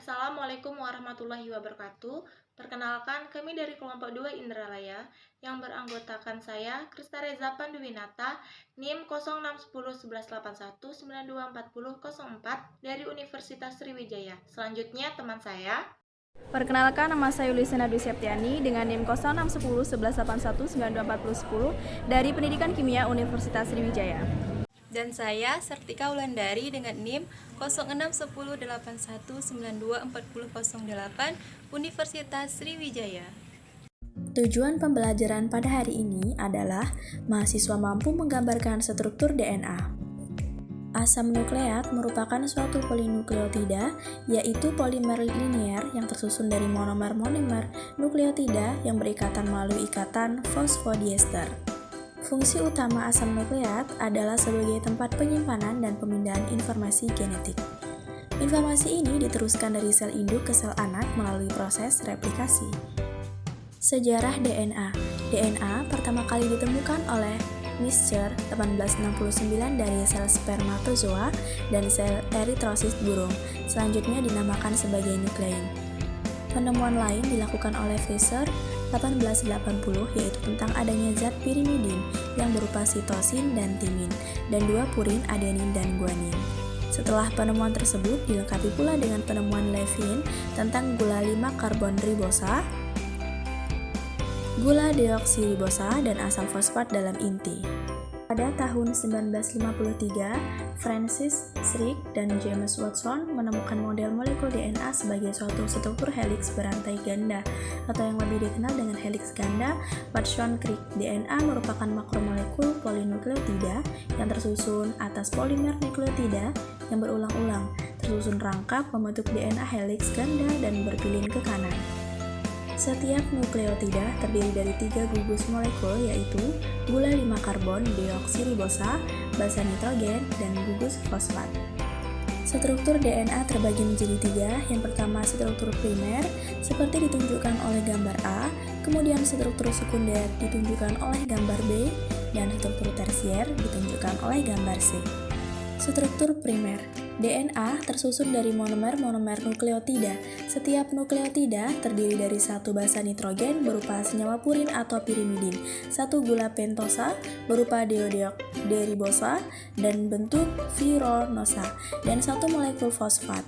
Assalamualaikum warahmatullahi wabarakatuh. Perkenalkan, kami dari kelompok 2 Indralaya yang beranggotakan saya, Krista Reza Panduwinata, NIM 06101181924004 dari Universitas Sriwijaya. Selanjutnya teman saya. Perkenalkan, nama saya Yulisena Dwi Septiani dengan NIM 06101181924010 dari Pendidikan Kimia Universitas Sriwijaya. Dan saya Sertika Wulandari dengan NIM 061081924008 Universitas Sriwijaya. Tujuan pembelajaran pada hari ini adalah mahasiswa mampu menggambarkan struktur DNA. Asam nukleat merupakan suatu polinukleotida, yaitu polimer linear yang tersusun dari monomer-monomer nukleotida yang berikatan melalui ikatan fosfodiester. Fungsi utama asam nukleat adalah sebagai tempat penyimpanan dan pemindahan informasi genetik. Informasi ini diteruskan dari sel induk ke sel anak melalui proses replikasi. Sejarah DNA. DNA pertama kali ditemukan oleh Mitscher 1869 dari sel spermatozoa dan sel eritrosit burung, selanjutnya dinamakan sebagai nuklein. Penemuan lain dilakukan oleh Fraser 1880 yaitu tentang adanya zat pirimidin yang berupa sitosin dan timin, dan dua purin adenin dan guanin. Setelah penemuan tersebut dilengkapi pula dengan penemuan Levine tentang gula 5-karbon ribosa, gula deoksiribosa, dan asam fosfat dalam inti. Pada tahun 1953, Francis Crick dan James Watson menemukan model molekul DNA sebagai suatu struktur heliks berantai ganda, atau yang lebih dikenal dengan heliks ganda. Watson-Crick DNA merupakan makromolekul polinukleotida yang tersusun atas polimer nukleotida yang berulang-ulang, tersusun rangkap membentuk DNA heliks ganda dan berpilin ke kanan. Setiap nukleotida terdiri dari 3 gugus molekul, yaitu gula 5-karbon deoksiribosa, basa nitrogen, dan gugus fosfat. Struktur DNA terbagi menjadi 3. Yang pertama struktur primer, seperti ditunjukkan oleh gambar A, kemudian struktur sekunder ditunjukkan oleh gambar B, dan struktur tersier ditunjukkan oleh gambar C. Struktur primer. DNA tersusun dari monomer-monomer nukleotida. Setiap nukleotida terdiri dari satu basa nitrogen berupa senyawa purin atau pirimidin, satu gula pentosa berupa deodeokderibosa dan bentuk vironosa, dan satu molekul fosfat.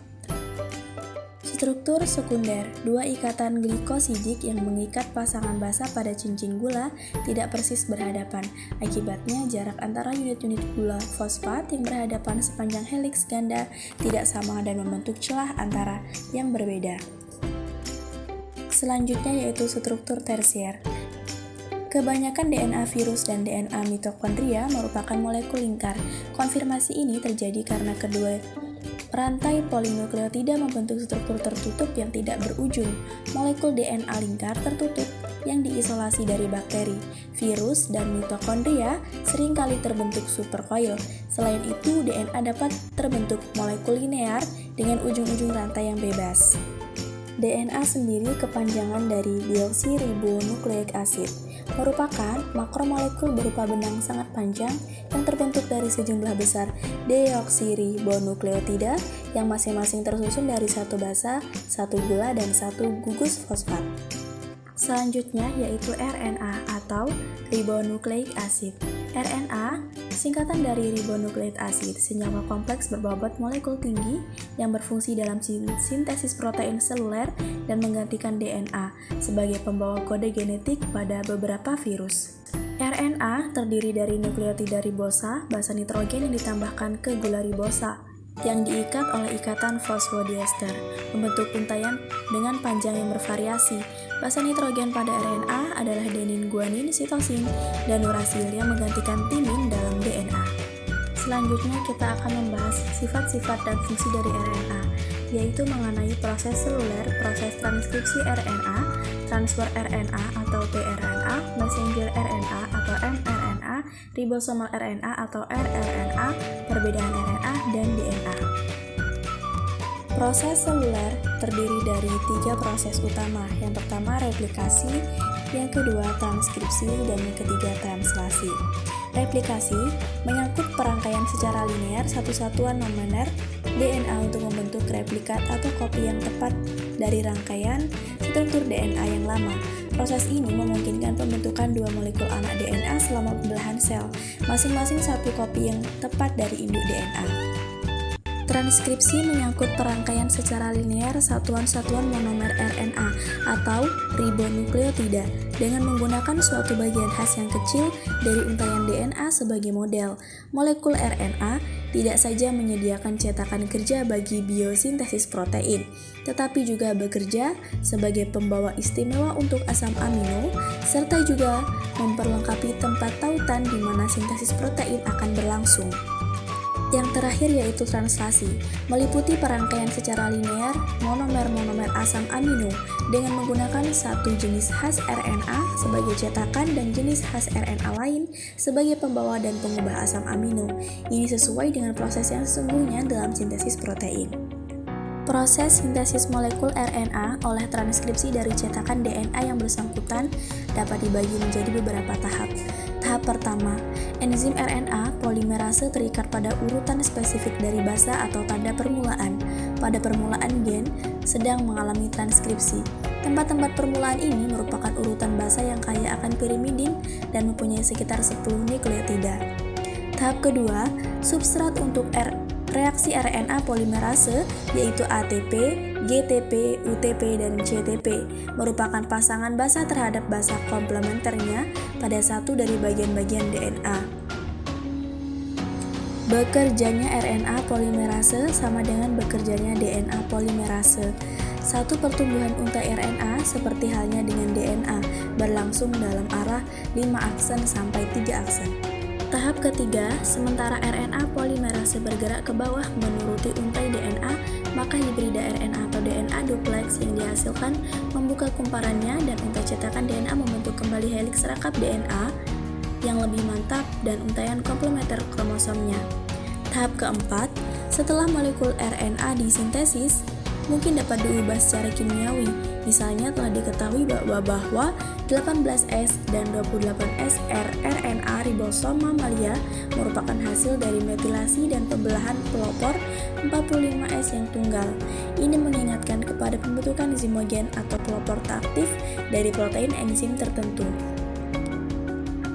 Struktur sekunder, 2 ikatan glikosidik yang mengikat pasangan basa pada cincin gula tidak persis berhadapan. Akibatnya, jarak antara unit-unit gula fosfat yang berhadapan sepanjang heliks ganda tidak sama dan membentuk celah antara yang berbeda. Selanjutnya yaitu struktur tersier. Kebanyakan DNA virus dan DNA mitokondria merupakan molekul lingkar. Konfirmasi ini terjadi karena kedua rantai polinukleotida membentuk struktur tertutup yang tidak berujung. Molekul DNA lingkar tertutup yang diisolasi dari bakteri, virus, dan mitokondria seringkali terbentuk supercoil. Selain itu, DNA dapat terbentuk molekul linear dengan ujung-ujung rantai yang bebas. DNA sendiri kepanjangan dari deoksiribonukleik asid, merupakan makromolekul berupa benang sangat panjang yang terbentuk dari sejumlah besar deoksiribonukleotida yang masing-masing tersusun dari satu basa, satu gula, dan satu gugus fosfat. Selanjutnya yaitu RNA atau ribonukleik acid. RNA singkatan dari ribonukleik acid, senyawa kompleks berbobot molekul tinggi yang berfungsi dalam sintesis protein seluler dan menggantikan DNA sebagai pembawa kode genetik pada beberapa virus. RNA terdiri dari nukleotida ribosa, basa nitrogen yang ditambahkan ke gula ribosa yang diikat oleh ikatan fosfodiester, membentuk untayan dengan panjang yang bervariasi. Basa nitrogen pada RNA adalah adenin, guanin, sitosin, dan urasil yang menggantikan timin dalam DNA. Selanjutnya kita akan membahas sifat-sifat dan fungsi dari RNA, yaitu mengenai proses seluler, proses transkripsi RNA, transfer RNA atau tRNA, messenger RNA atau mRNA, ribosomal RNA atau rRNA, perbedaan RNA, dan DNA. Proses seluler terdiri dari 3 proses utama. Yang pertama replikasi, yang kedua transkripsi, dan yang ketiga translasi. Replikasi menyangkut perangkaian secara linear satu satuan nomener DNA untuk membentuk replikat atau kopi yang tepat dari rangkaian struktur DNA yang lama. Proses ini memungkinkan pembentukan dua molekul anak DNA selama pembelahan sel, masing-masing satu kopi yang tepat dari induk DNA. Transkripsi menyangkut perangkaian secara linear satuan-satuan monomer RNA atau ribonukleotida dengan menggunakan suatu bagian khas yang kecil dari untaian DNA sebagai model. Molekul RNA tidak saja menyediakan cetakan kerja bagi biosintesis protein, tetapi juga bekerja sebagai pembawa istimewa untuk asam amino, serta juga memperlengkapi tempat tautan di mana sintesis protein akan berlangsung. Yang terakhir yaitu translasi, meliputi perangkaian secara linear monomer-monomer asam amino dengan menggunakan satu jenis khas RNA sebagai cetakan dan jenis khas RNA lain sebagai pembawa dan pengubah asam amino. Ini sesuai dengan proses yang sesungguhnya dalam sintesis protein. Proses sintesis molekul RNA oleh transkripsi dari cetakan DNA yang bersangkutan dapat dibagi menjadi beberapa tahap. Tahap pertama, enzim RNA polimerase terikat pada urutan spesifik dari basa atau tanda permulaan. Pada permulaan gen sedang mengalami transkripsi. Tempat-tempat permulaan ini merupakan urutan basa yang kaya akan pirimidin dan mempunyai sekitar 10 nukleotida. Tahap kedua, substrat untuk reaksi RNA polimerase yaitu ATP, GTP, UTP, dan CTP merupakan pasangan basa terhadap basa komplementernya pada satu dari bagian-bagian DNA. Bekerjanya RNA polimerase sama dengan bekerjanya DNA polimerase. Satu pertumbuhan untai RNA seperti halnya dengan DNA berlangsung dalam arah 5 aksen sampai 3 aksen. Tahap ketiga, sementara RNA polimerase bergerak ke bawah menuruti untai DNA, maka hibrida RNA atau DNA duplex yang dihasilkan membuka kumparannya dan untai cetakan DNA membentuk kembali heliks rangkap DNA yang lebih mantap dan untaian komplementer kromosomnya. Tahap keempat, setelah molekul RNA disintesis, mungkin dapat diubah secara kimiawi. Misalnya telah diketahui bahwa 18S dan 28S rRNA ribosom mamalia merupakan hasil dari metilasi dan pembelahan pelopor 45S yang tunggal. Ini mengingatkan kepada pembentukan zimogen atau pelopor tak aktif dari protein enzim tertentu.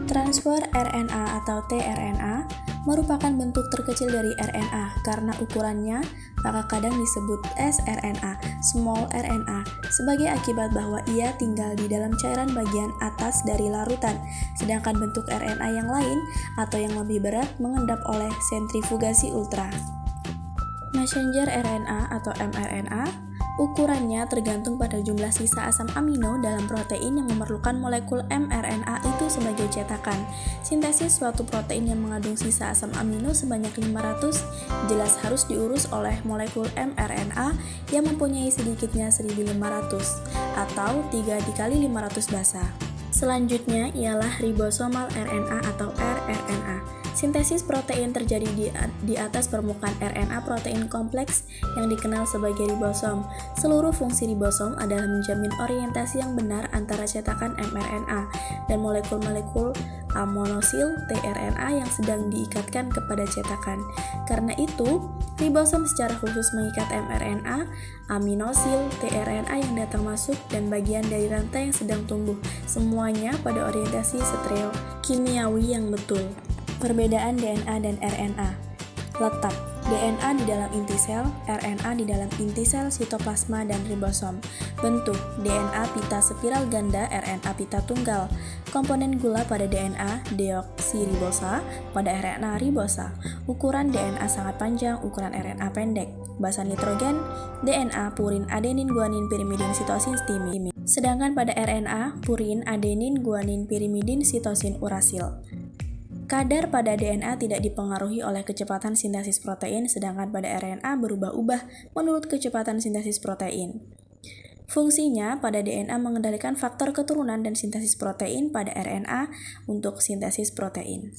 Transfer RNA atau tRNA merupakan bentuk terkecil dari RNA karena ukurannya, maka kadang disebut sRNA, small RNA, sebagai akibat bahwa ia tinggal di dalam cairan bagian atas dari larutan, sedangkan bentuk RNA yang lain atau yang lebih berat mengendap oleh sentrifugasi ultra. Messenger RNA atau mRNA ukurannya tergantung pada jumlah sisa asam amino dalam protein yang memerlukan molekul mRNA itu sebagai cetakan. Sintesis suatu protein yang mengandung sisa asam amino sebanyak 500 jelas harus diurus oleh molekul mRNA yang mempunyai sedikitnya 1500 atau 3 dikali 500 basa. Selanjutnya ialah ribosomal RNA atau rRNA. Sintesis protein terjadi di atas permukaan RNA protein kompleks yang dikenal sebagai ribosom. Seluruh fungsi ribosom adalah menjamin orientasi yang benar antara cetakan mRNA dan molekul-molekul amonosil tRNA yang sedang diikatkan kepada cetakan. Karena itu, ribosom secara khusus mengikat mRNA, aminosil, tRNA yang datang masuk, dan bagian dari rantai yang sedang tumbuh, semuanya pada orientasi stereo kimiawi yang betul. Perbedaan DNA dan RNA. Letak DNA di dalam inti sel, RNA di dalam inti sel, sitoplasma, dan ribosom. Bentuk DNA pita spiral ganda, RNA pita tunggal. Komponen gula pada DNA deoksiribosa, pada RNA ribosa. Ukuran DNA sangat panjang, ukuran RNA pendek. Basa nitrogen DNA purin adenin guanin pirimidin sitosin timin. Sedangkan pada RNA purin adenin guanin pirimidin sitosin urasil. Kadar pada DNA tidak dipengaruhi oleh kecepatan sintesis protein, sedangkan pada RNA berubah-ubah menurut kecepatan sintesis protein. Fungsinya pada DNA mengendalikan faktor keturunan dan sintesis protein, pada RNA untuk sintesis protein.